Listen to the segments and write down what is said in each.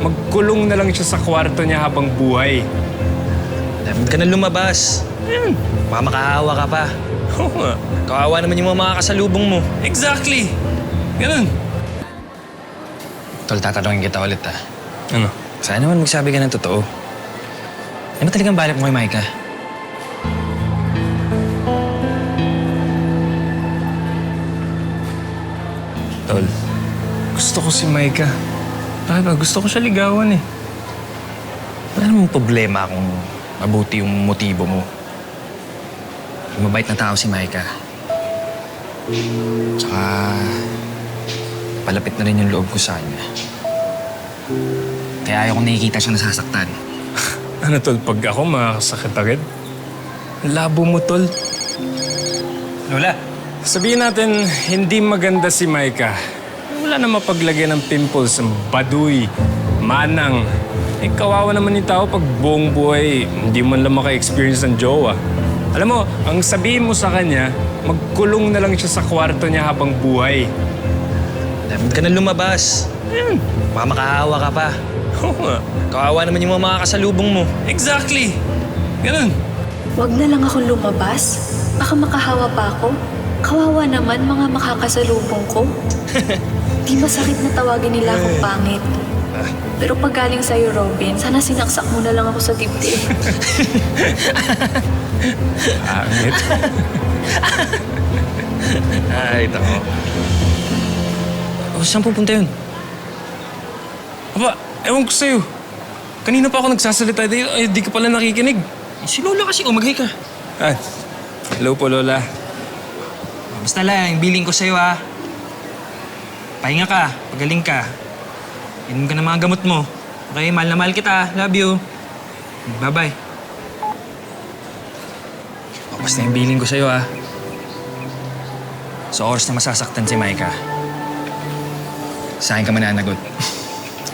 magkulong na lang siya sa kwarto niya habang buhay. Dapat ka na lumabas. Ayun. Baka makahawa ka pa. Oo nga. Kawawa naman yung mga makakasalubong mo. Exactly. Ganun. Tol, tatanungin kita ulit Ano? Sana naman magsabi ka ng totoo. Ano ba talagang balak mo kay Maika? Tol, gusto ko si Maika. Bakit ba? Gusto ko siya ligawan eh. Wala namang problema kung mabuti yung motibo mo. Mabait na tao si Maika. Tsaka, palapit na rin yung loob ko sa kanya. Kaya ayaw kong nakikita siya nasasaktan. Ano tol, pag ako makakasakit agad? Labo mo tol. Lola! Sabihin natin, hindi maganda si Maika. Wala na mapaglagay ng pimples, ng baduy, manang. Eh, kawawa naman yung tao pag buong buhay, hindi man lang maka-experience ng jowa. Alam mo, ang sabihin mo sa kanya, magkulong na lang siya sa kwarto niya habang buhay. Dapat ka na lumabas. Ayun. Baka makahawa ka pa. Oo nga. Kawawa naman yung mga makakasalubong mo. Exactly. Ganun. Huwag na lang akong lumabas. Baka makahawa pa ako. Kawawa naman mga makakasalubong ko. Di masakit na tawagin nila akong pangit. Pero pag galing sa'yo, Robin, sana sinaksak mo na lang ako sa dibdib. Pangit. Ay, tako. O, saan pupunta yun? Aba, ewan ko sa'yo. Kanina pa ako nagsasalita dito, eh, di ka pala nakikinig. Si Lola kasi, umagay ka. Ah, hello po, Lola. Basta lang, yung billing ko sa'yo Pahinga ka, pagaling ka. Inom ka ng mga gamot mo. Okay, mahal na mahal kita. Love you. Bye-bye. Basta yung billing ko sa'yo Sa oras na masasaktan si Maika, sa akin ka mananagot.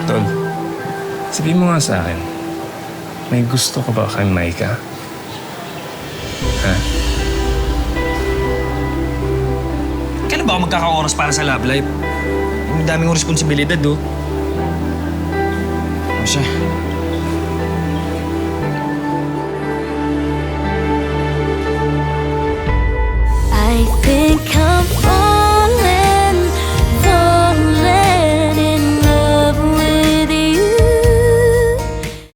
Tol, sabihin mo nga sa akin, may gusto ka ba kay Maika? Ha? Kailan ba ako magkaka-oras para sa love life? Ang daming responsibilidad, Ano siya?